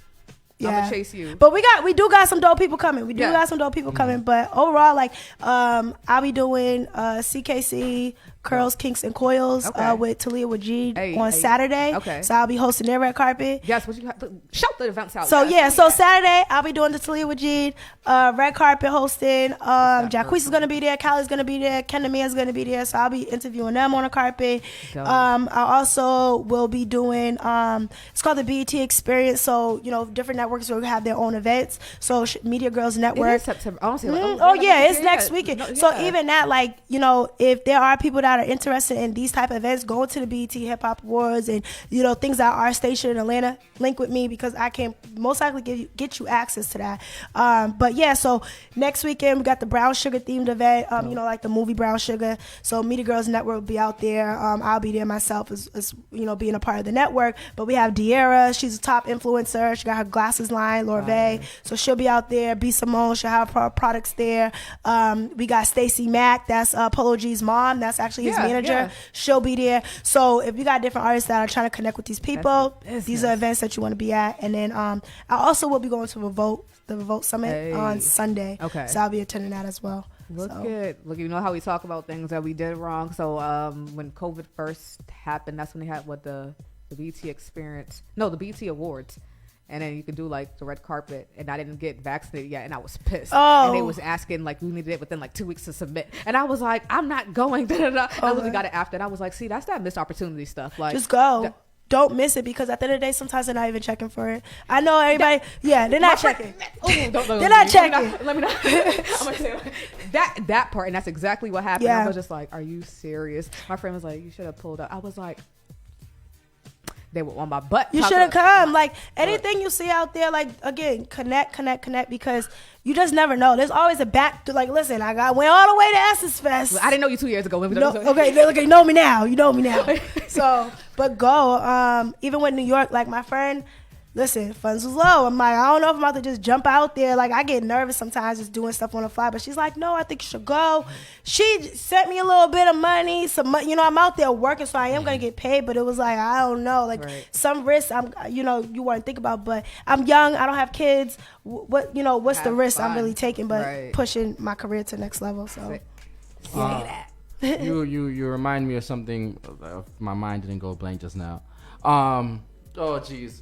I'm gonna chase you. But we do got some dope people coming. Got some dope people coming. But overall, like, I'll be doing CKC Curls, Kinks, and Coils with Talia Wajid on Saturday. Okay. So I'll be hosting their red carpet. Yes. What you shout the events out. So so Saturday I'll be doing the Talia Wajid red carpet hosting. Jacquees is gonna be there. Callie's gonna be there. Kendamia's gonna be there. So I'll be interviewing them on the carpet. I also will be doing it's called the BET Experience. So different networks will have their own events. So Media Girls It Network. is September. Honestly, It's next weekend. So even that, like, you know, if there are people that are interested in these type of events, go to the BET Hip Hop Awards and, you know, things that are stationed in Atlanta, link with me because I can most likely get you access to that. But yeah, so next weekend we got the Brown Sugar themed event, you know, like the movie Brown Sugar. So Media Girls Network will be out there. I'll be there myself as you know, being a part of the network. But we have De'Ara, she's a top influencer. She got her glasses line, Lorvay. So she'll be out there. B. Simone, she'll have her products there. We got Stacey Mack, that's Polo G's mom. That's actually his manager. Yeah. She'll be there. So if you got different artists that are trying to connect with these people, these are events that you want to be at. And then I also will be going to the Revolt Summit on Sunday. Okay. So I'll be attending that as well. Look, you know how we talk about things that we did wrong. So when COVID first happened, that's when they had the BT experience. No, the BT Awards. And then you could do like the red carpet, and I didn't get vaccinated yet, and I was pissed. And they was asking like we needed it within like 2 weeks to submit, and I was like, I'm not going. I literally got it after, and I was like, see, that's that missed opportunity stuff. Like, just go. Don't miss it because at the end of the day, sometimes they're not even checking for it. I know everybody. They're not checking. They're not checking. Let me not. I'm gonna say that part, and that's exactly what happened. Yeah. I was just like, "Are you serious?" My friend was like, "You should have pulled up." I was like, "They were on my butt." You should have come. Like anything you see out there, like again, connect because you just never know. There's always a back to like. Listen, went all the way to Essence Fest. I didn't know you 2 years ago. Okay, you know me now. So, but go. Even with New York, like my friend. Listen, funds was low. I'm like, I don't know if I'm about to just jump out there. Like, I get nervous sometimes just doing stuff on the fly. But she's like, no, I think you should go. She sent me a little bit of money. You know, I'm out there working, so I am going to get paid. But it was like, I don't know. Like, some risks, you want to think about. But I'm young. I don't have kids. What's the risk I'm really taking? But pushing my career to the next level. So, you remind me of something. My mind didn't go blank just now. Oh jeez.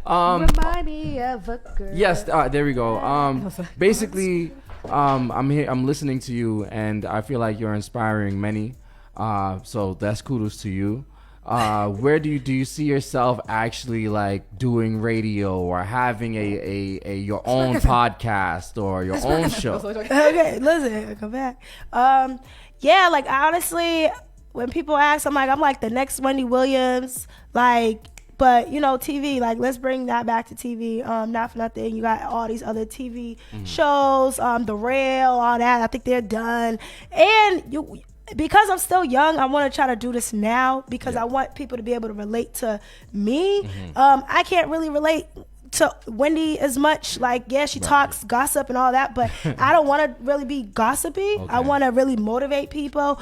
Remind me of a girl. Yes, there we go. Basically, I'm here. I'm listening to you, and I feel like you're inspiring many. So that's kudos to you. Where do you see yourself actually like doing radio or having a your own podcast or your own show? Okay, listen, come back. Yeah, like honestly. When people ask, I'm like the next Wendy Williams, like, but you know, TV, like, let's bring that back to TV. Not for nothing, you got all these other TV shows, The Rail, all that. I think they're done, and because I'm still young, I want to try to do this now because I want people to be able to relate to me. I can't really relate to Wendy as much. Like, yeah, she talks gossip and all that, but I don't want to really be gossipy. I want to really motivate people,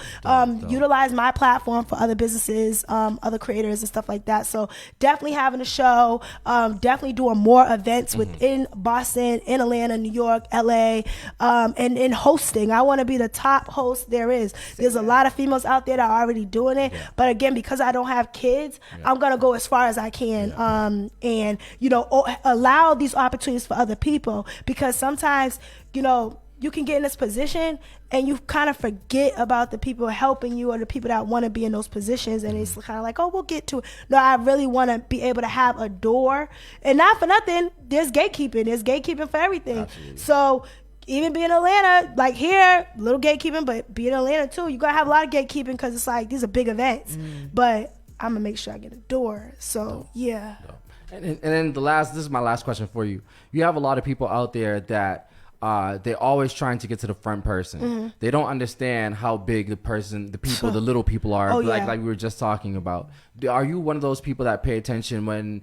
utilize my platform for other businesses, other creators and stuff like that. So definitely having a show, definitely doing more events within Boston, in Atlanta, New York, LA, and in hosting. I want to be the top host there is. There's a lot of females out there that are already doing it, but again, because I don't have kids, I'm going to go as far as I can, and allow these opportunities for other people, because sometimes you can get in this position and you kind of forget about the people helping you or the people that want to be in those positions, and it's kind of like, oh, we'll get to it. No, I really want to be able to have a door, and not for nothing, there's gatekeeping for everything. Absolutely. So even being in Atlanta, like here, little gatekeeping, but being in Atlanta too, you gotta have a lot of gatekeeping because it's like these are big events, but I'm gonna make sure I get a door. So yeah. And then this is my last question for you. You have a lot of people out there that they're always trying to get to the front person. They don't understand how big the little people are, like we were just talking about. Are you one of those people that pay attention when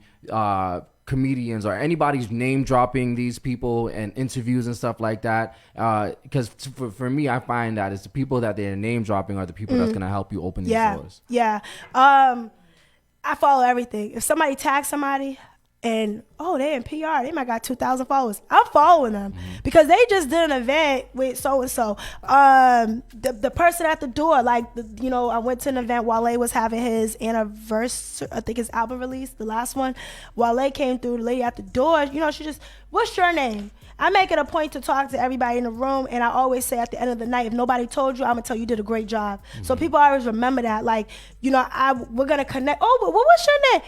comedians or anybody's name dropping these people and interviews and stuff like that? Because for me, I find that it's the people that they're name dropping are the people that's going to help you open these doors. Yeah. I follow everything. If somebody tags somebody and they in PR, they might got 2,000 followers, I'm following them because they just did an event with so and so. The person at the door, like I went to an event. Wale was having his anniversary, I think his album release, the last one. Wale came through. The lady at the door, she just, what's your name? I make it a point to talk to everybody in the room, and I always say at the end of the night, if nobody told you, I'm gonna tell you did a great job. So people always remember that. Like, we're gonna connect. Oh, but what's your name?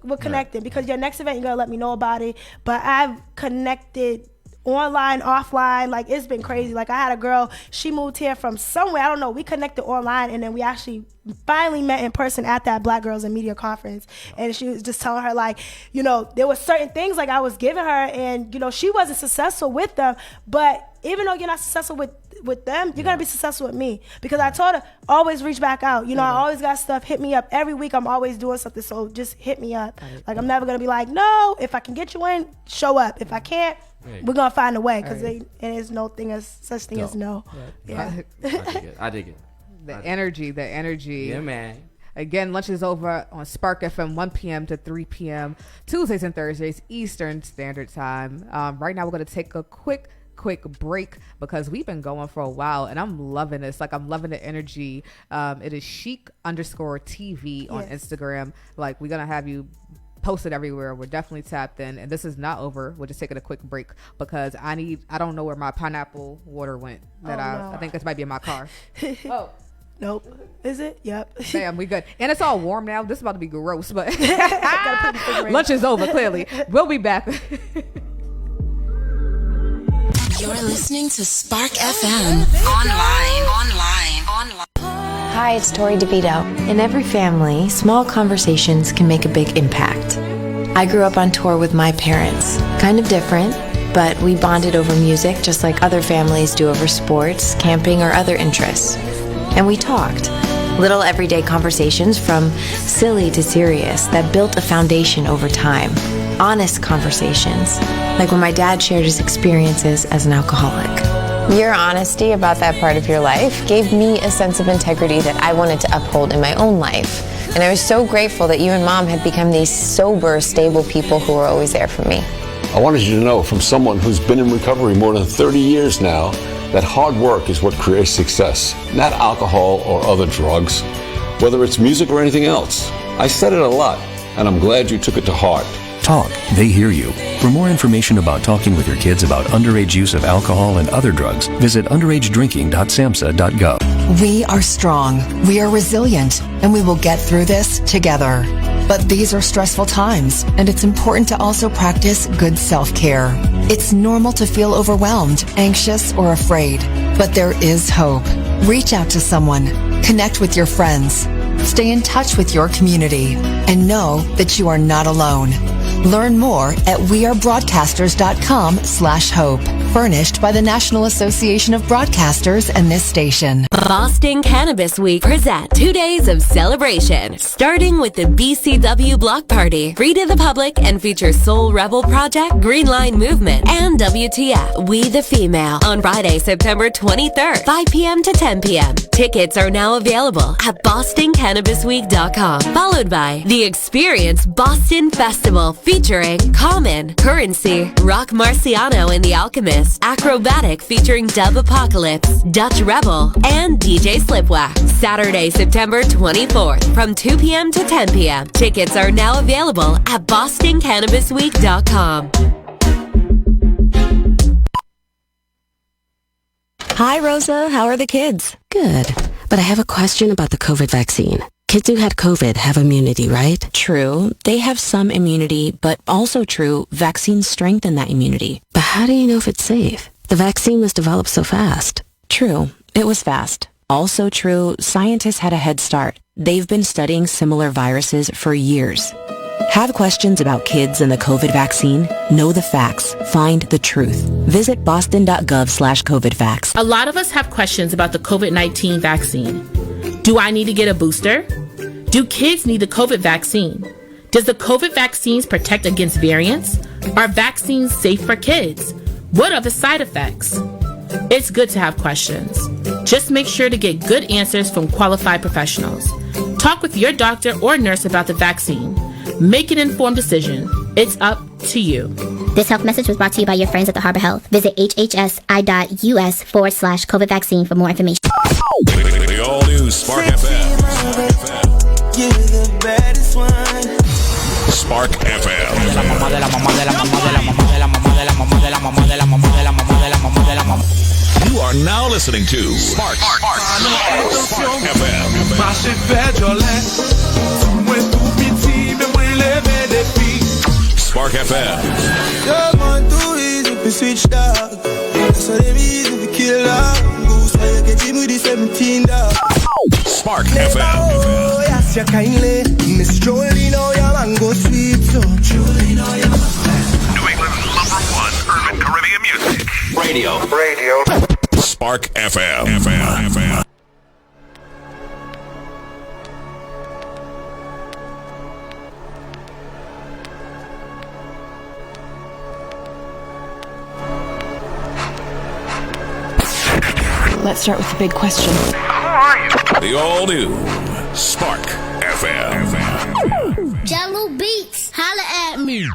we're connecting because your next event, you're going to let me know about it. But I've connected online, offline. Like, it's been crazy. Like, I had a girl, she moved here from somewhere, I don't know. We connected online, and then we actually finally met in person at that Black Girls in Media conference. And she was just telling her, like, you know, there were certain things like I was giving her, and, you know, she wasn't successful with them. But even though you're not successful with them, you're gonna be successful with me. Because I told her, always reach back out. You know, I always got stuff, hit me up. Every week I'm always doing something, so just hit me up. Like, I'm never gonna be like, no, if I can get you in, show up. If I can't, we're gonna find a way, because there's no thing as such thing as no. Yeah. I dig it. The energy. Yeah, man. Again, lunch is over on Spark FM, 1 p.m. to 3 p.m. Tuesdays and Thursdays, Eastern Standard Time. Right now, we're going to take a quick break because we've been going for a while, and I'm loving this. Like, I'm loving the energy. It is chic_TV on Instagram. Like, we're going to have you posted everywhere. We're definitely tapped in, and this is not over. We're just taking a quick break because I don't know where my pineapple water went. I think this might be in my car. Nope. Is it? Yep. Damn, we good. And it's all warm now. This is about to be gross, but lunch is over, clearly. We'll be back. You're listening to Spark FM. Online. Hi, it's Tori DeVito. In every family, small conversations can make a big impact. I grew up on tour with my parents. Kind of different, but we bonded over music just like other families do over sports, camping, or other interests. And we talked. Little everyday conversations from silly to serious that built a foundation over time. Honest conversations, like when my dad shared his experiences as an alcoholic. Your honesty about that part of your life gave me a sense of integrity that I wanted to uphold in my own life. And I was so grateful that you and Mom had become these sober, stable people who were always there for me. I wanted you to know, from someone who's been in recovery more than 30 years now, that hard work is what creates success, not alcohol or other drugs, whether it's music or anything else. I said it a lot, and I'm glad you took it to heart. Talk, they hear you. For more information about talking with your kids about underage use of alcohol and other drugs, visit underagedrinking.samhsa.gov. We are strong, we are resilient, and we will get through this together. But these are stressful times, and it's important to also practice good self-care. It's normal to feel overwhelmed, anxious, or afraid, but there is hope. Reach out to someone, connect with your friends, stay in touch with your community, and know that you are not alone. Learn more at wearebroadcasters.com/hope. Furnished by the National Association of Broadcasters and this station. Boston Cannabis Week presents 2 days of celebration, starting with the BCW Block Party, free to the public, and features Soul Rebel Project, Green Line Movement, and WTF, We the Female, on Friday, September 23rd, 5 p.m. to 10 p.m. Tickets are now available at BostonCannabisWeek.com, followed by The Experience Boston Festival, featuring Common, Currency, Rock Marciano and the Alchemist, Acrobatic featuring Dub Apocalypse, Dutch Rebel, and DJ Slipwax. Saturday, September 24th from 2 p.m. to 10 p.m. Tickets are now available at BostonCannabisWeek.com. Hi, Rosa. How are the kids? Good. But I have a question about the COVID vaccine. Kids who had COVID have immunity, right? True. They have some immunity, but also true, vaccines strengthen that immunity. But how do you know if it's safe? The vaccine was developed so fast. True. It was fast. Also true, scientists had a head start. They've been studying similar viruses for years. Have questions about kids and the COVID vaccine? Know the facts. Find the truth. Visit boston.gov/COVID facts. A lot of us have questions about the COVID-19 vaccine. Do I need to get a booster? Do kids need the COVID vaccine? Does the COVID vaccines protect against variants? Are vaccines safe for kids? What are the side effects? It's good to have questions. Just make sure to get good answers from qualified professionals. Talk with your doctor or nurse about the vaccine. Make an informed decision. It's up to you. This health message was brought to you by your friends at the Harbor Health. Visit hhsi.us/COVID vaccine for more information. The all-new Spark FM. You're the baddest one. Spark FM. You are now listening to Spark FM. Marche fait violent. Moi tout petit, mais moi les Spark FM. Your man too easy to switch dog. So them easy to kill dog. Goose why you get him with the 17 dog. Spark FM. Oh, yes, you kindly. Miss Jolene, oh, your mango sweet, so Jolene, oh, your New England's #1 urban Caribbean music. Radio. Spark FM. Let's start with the big question. Who are you? The all new Spark FM. Jello Beats, holla at me.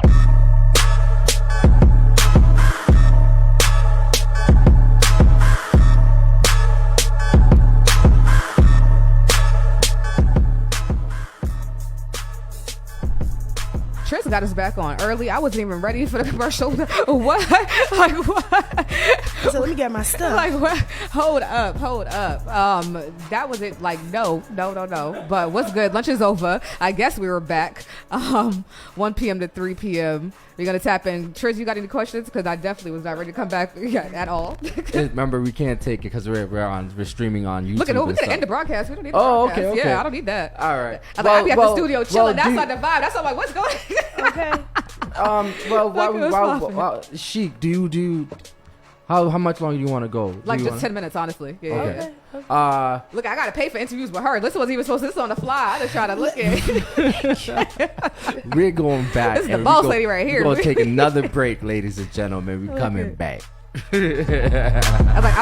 Tris got us back on early. I wasn't even ready for the commercial. What? Like what? So let me get my stuff. Like what? Hold up. That was it. Like no. But what's good? Lunch is over. I guess we were back. 1 p.m. to 3 p.m. We're gonna tap in. Tris, you got any questions? Because I definitely was not ready to come back at all. Remember, we can't take it because we're streaming on YouTube. Look at we could end the broadcast. We don't need the broadcast. Okay. Yeah, I don't need that. All right. I'll be at the studio chilling. That's not the vibe. That's all. Like, what's going on? Okay. Sheik, do you how much longer do you want to go? Like just 10 minutes, honestly. Yeah. Okay. Look, I gotta pay for interviews with her. This wasn't even supposed to. This is on the fly. I just try to look at. We're going back. This is the boss lady right here. We're gonna take another break, ladies and gentlemen. We're coming back. I was like,